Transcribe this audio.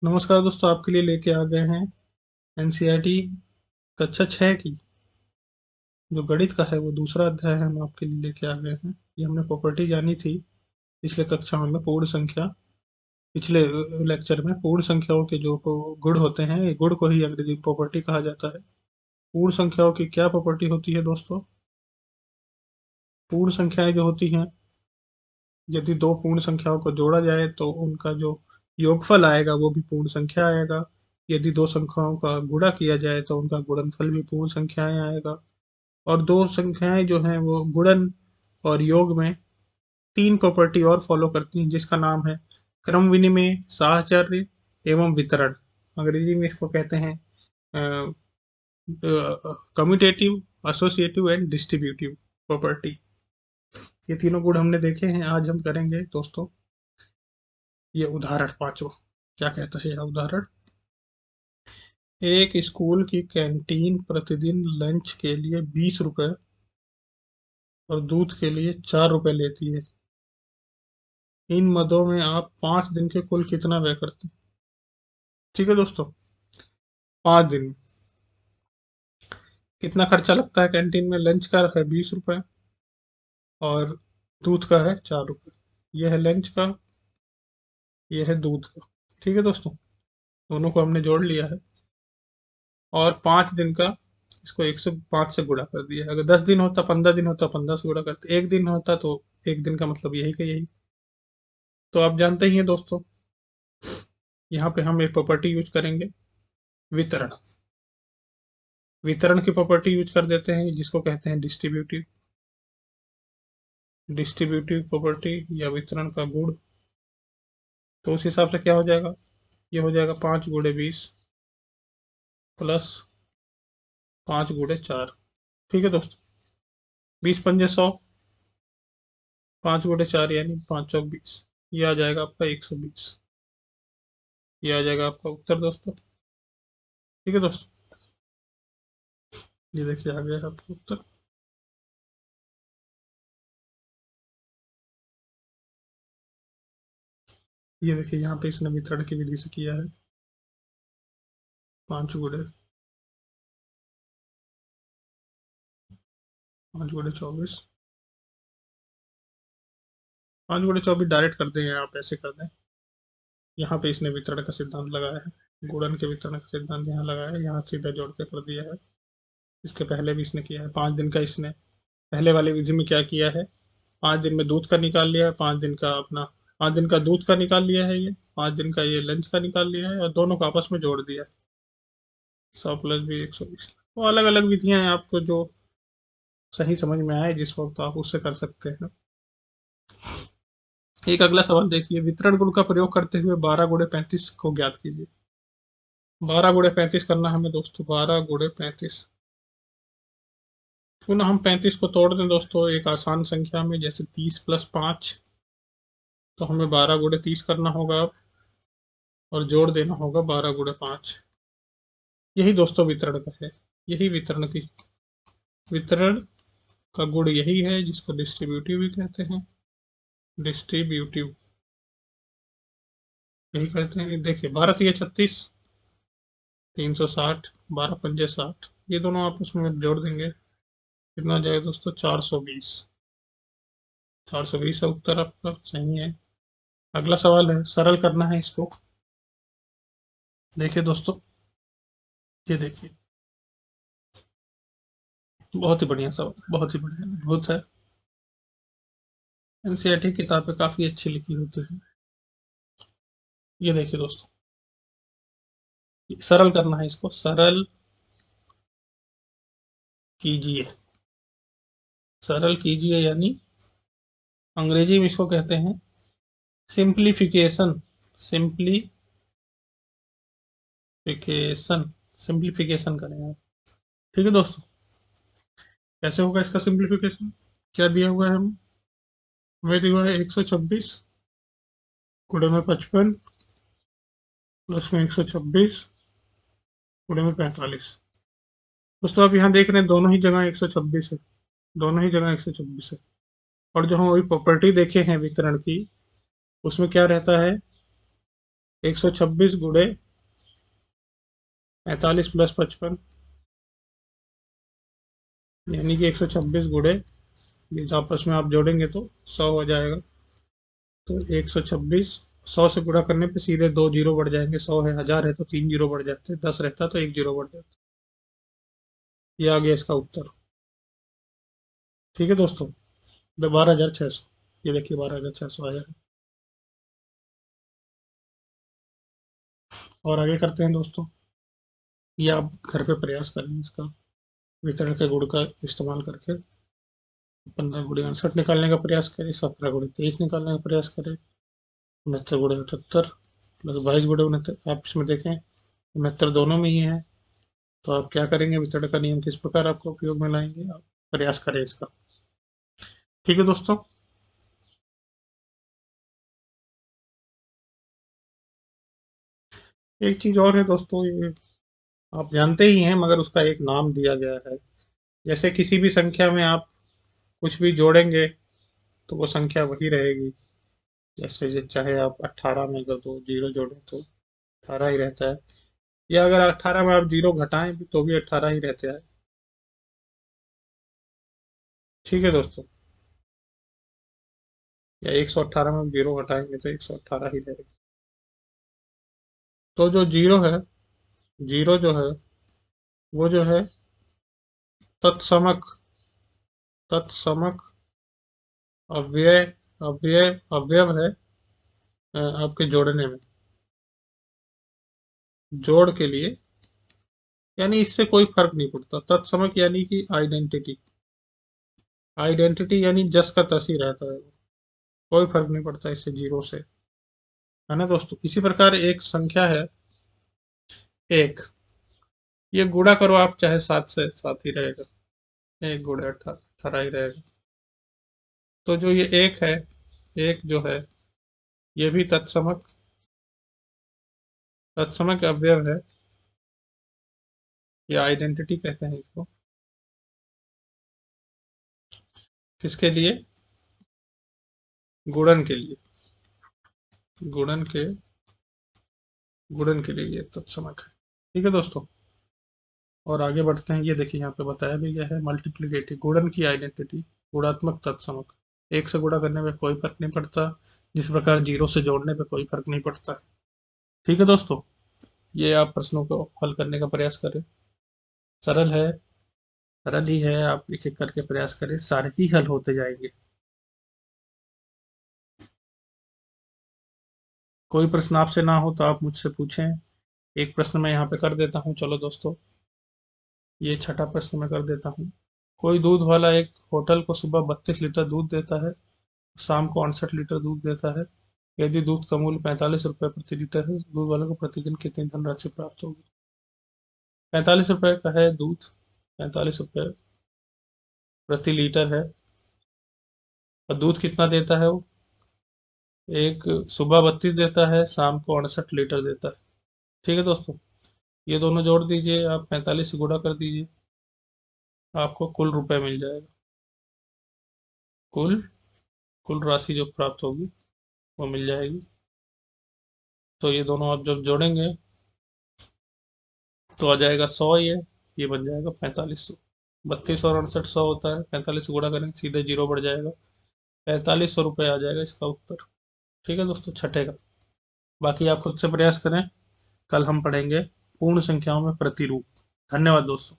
नमस्कार दोस्तों, आपके लिए लेके आ गए हैं एनसीईआरटी कक्षा 6 की जो गणित का है वो दूसरा अध्याय हम आपके लिए लेके आ गए हैं। ये हमने प्रॉपर्टी जानी थी पिछले कक्षा में पूर्ण संख्या पिछले लेक्चर में पूर्ण संख्याओं के जो गुण होते हैं, ये गुण को ही अंग्रेजी में प्रॉपर्टी कहा जाता है। पूर्ण संख्याओं की क्या प्रॉपर्टी होती है दोस्तों? पूर्ण संख्याएं जो होती हैं, यदि दो पूर्ण संख्याओं को जोड़ा जाए तो उनका जो योगफल आएगा वो भी पूर्ण संख्या आएगा। यदि दो संख्याओं का गुणा किया जाए तो उनका गुणनफल भी पूर्ण संख्याएं आएगा। और दो संख्याएं जो हैं वो गुणन और योग में तीन प्रॉपर्टी और फॉलो करती हैं, जिसका नाम है क्रम विनिमय, साहचर्य एवं वितरण। अंग्रेजी में इसको कहते हैं commutative, associative and distributive property. ये तीनों गुण हमने देखे हैं। आज हम करेंगे दोस्तों ये उदाहरण पांचवा। क्या कहता है यह उदाहरण? एक स्कूल की कैंटीन प्रतिदिन लंच के लिए 20 रुपए और दूध के लिए 4 रुपए लेती है। इन मदों में आप 5 दिन के कुल कितना व्यय करते हैं? ठीक है दोस्तों, 5 दिन में कितना खर्चा लगता है? कैंटीन में लंच का है 20 रुपए और दूध का है 4 रुपए। यह है लंच का, यह है दूध का। ठीक है दोस्तों, दोनों को हमने जोड़ लिया है और 5 दिन का इसको 105 से गुणा कर दिया है। अगर 10 दिन होता, 15 दिन होता, 15 से गुणा करते। एक दिन होता तो एक दिन का मतलब यही का यही। तो आप जानते ही हैं दोस्तों, यहाँ पे हम एक प्रॉपर्टी यूज करेंगे, वितरण। वितरण की प्रॉपर्टी यूज कर देते हैं जिसको कहते हैं डिस्ट्रीब्यूटिव। डिस्ट्रीब्यूटिव प्रॉपर्टी या वितरण का गुण। तो उस हिसाब से क्या हो जाएगा? ये हो जाएगा 5 × 20 प्लस 5 × 4। ठीक है दोस्तों, 20×5 = 100, 5 × 4 यानी 5 × 20। ये आ जाएगा आपका 120। ये आ जाएगा आपका उत्तर दोस्तों। ठीक है दोस्तों, ये देखिए आ गया है आपका उत्तर। ये देखिए यहाँ पे इसने वितरण की विधि से किया है। 5 × 24, 5 × 24 डायरेक्ट कर दें या आप ऐसे कर दें। यहाँ पे इसने वितरण का सिद्धांत लगाया है, गुणन के वितरण का सिद्धांत यहाँ लगाया है, यहाँ सीधा जोड़ के कर दिया है। इसके पहले भी इसने किया है। 5 दिन का इसने पहले वाली विधि में क्या किया है, 5 दिन में दूध का निकाल लिया है, 5 दिन का अपना 5 दिन का दूध का निकाल लिया है, ये 5 दिन का ये लंच का निकाल लिया है और दोनों को आपस में जोड़ दिया है। 100 + 20 = 120। वो अलग अलग विधियां हैं, आपको जो सही समझ में आए जिस वक्त आप उससे कर सकते हैं। एक अगला सवाल देखिए, वितरण गुण का प्रयोग करते हुए 12 × 35 को ज्ञात कीजिए। 12 × 35 करना हमें दोस्तों। 12 × 35 क्यों ना हम 35 को तोड़ दें दोस्तों एक आसान संख्या में, जैसे 30 + 5। तो हमें 12 × 30 करना होगा और जोड़ देना होगा 12 × 5। यही दोस्तों वितरण का है। यही वितरण का गुण यही है जिसको डिस्ट्रीब्यूटिव भी कहते हैं। डिस्ट्रीब्यूटिव यही कहते हैं। देखिए 12×3 = 36, 360, 12×5 = 60। ये दोनों आपस में जोड़ देंगे, कितना आ जाएगा दोस्तों? 420। 420 का उत्तर आपका सही है। अगला सवाल है, सरल करना है इसको। देखिए दोस्तों, ये देखिए बहुत ही बढ़िया सवाल, बहुत ही बढ़िया अद्भुत है। एनसीईआरटी किताबें काफी अच्छी लिखी होती हैं। ये देखिए दोस्तों, सरल करना है इसको। सरल कीजिए, सरल कीजिए यानी अंग्रेजी में इसको कहते हैं सिंप्लीफिकेशन। सिंप्लीफिकेशन, सिंप्लीफिकेशन करें आप। ठीक है दोस्तों, कैसे होगा इसका सिंप्लीफिकेशन? क्या दिया हुआ है हमें दिया है 126 गुणे में 55 प्लस में 126 गुणे में 45। दोस्तों आप यहाँ देख रहे हैं दोनों ही जगह 126 है, दोनों ही जगह 126 है। और जो हम अभी प्रॉपर्टी देखे हैं वितरण की, उसमें क्या रहता है 126 गुणे 45 प्लस 55, यानी कि 126 गुणे, ये जो आपस में आप जोड़ेंगे तो 100 हो जाएगा। तो 126, 100 से गुणा करने पे सीधे 2 जीरो बढ़ जाएंगे। 100 है, 1000 है तो 3 जीरो बढ़ जाते, 10 रहता तो 1 जीरो बढ़ जाता। ये आ गया इसका उत्तर। ठीक है दोस्तों, 12,600, ये देखिए 12,600 आया है। और आगे करते हैं दोस्तों। ये आप घर पे प्रयास करें इसका, वितरण के गुण का इस्तेमाल करके। 15 गुणे 68 निकालने का प्रयास करें, 17 गुणे 23 निकालने का प्रयास करें, 69 गुणे 78 प्लस 22 गुणे 69। आप इसमें देखें 69 दोनों में ही है। तो आप क्या करेंगे, वितरण का नियम किस प्रकार आपको उपयोग में लाएंगे, आप प्रयास करें इसका। ठीक है दोस्तों। एक चीज और है दोस्तों, ये आप जानते ही हैं मगर उसका एक नाम दिया गया है। जैसे किसी भी संख्या में आप कुछ भी जोड़ेंगे तो वो संख्या वही रहेगी। जैसे चाहे आप 18 में अगर दो जीरो जोड़ें तो 18 ही रहता है, या अगर 18 में आप जीरो घटाएं भी तो भी 18 ही रहता है। ठीक है दोस्तों, या 118 में आप जीरो घटाएंगे तो 118 ही रहेगा। तो जो जीरो है, जीरो जो है वो जो है तत्समक, तत्समक अव्यय, अवयव है आपके जोड़ने में, जोड़ के लिए। यानी इससे कोई फर्क नहीं पड़ता। तत्समक यानी कि आइडेंटिटी, आइडेंटिटी यानी जस का तस ही रहता है, कोई फर्क नहीं पड़ता इससे, जीरो से। है ना दोस्तों। इसी प्रकार एक संख्या है एक, ये गुणा करो आप चाहे 7 से, 7 ही रहेगा। 1 गुणे 18, 18 ही रहेगा। तो जो ये एक है, एक जो है ये भी तत्समक, तत्समक अवयव है, या आइडेंटिटी कहते हैं इसको। किसके लिए, गुणन के लिए, गुणन के, गुणन के लिए ये तत्समक है। ठीक है दोस्तों। और आगे बढ़ते हैं। ये देखिए यहाँ पे बताया भी गया है, मल्टीप्लिकेटिव गुणन की आइडेंटिटी, गुणात्मक तत्समक। एक से गुणा करने में कोई फर्क नहीं पड़ता, जिस प्रकार जीरो से जोड़ने पे कोई फर्क नहीं पड़ता। ठीक है दोस्तों, ये आप प्रश्नों को हल करने का प्रयास करें। सरल है, सरल ही है, आप एक एक करके प्रयास करें, सारे ही हल होते जाएंगे। कोई प्रश्न आपसे ना हो तो आप मुझसे पूछें। एक प्रश्न मैं यहाँ पे कर देता हूँ, चलो दोस्तों। ये छठा प्रश्न मैं कर देता हूँ। कोई दूध वाला एक होटल को सुबह 32 लीटर दूध देता है, शाम को 68 लीटर दूध देता है। यदि दूध का मूल्य 45 रुपये प्रति लीटर है, दूध वाले को प्रतिदिन कितनी धनराशि प्राप्त होगी। 45 रुपये का है दूध, 45 रुपये प्रति लीटर है। और दूध कितना देता है वो, एक सुबह 32 देता है, शाम को 68 लीटर देता है। ठीक है दोस्तों, ये दोनों जोड़ दीजिए आप, 45 से गुणा कर दीजिए, आपको कुल रुपए मिल जाएगा। कुल, कुल राशि जो प्राप्त होगी वो मिल जाएगी। तो ये दोनों आप जब जोड़ेंगे तो आ जाएगा 100, ये बन जाएगा 4500। 32 और 68 100 होता है, 45 से गुणा करेंगे सीधे जीरो बढ़ जाएगा, 4500 रुपये आ जाएगा इसका उत्तर। ठीक है दोस्तों, छठे का। बाकी आप खुद से प्रयास करें। कल हम पढ़ेंगे पूर्ण संख्याओं में प्रतिरूप। धन्यवाद दोस्तों।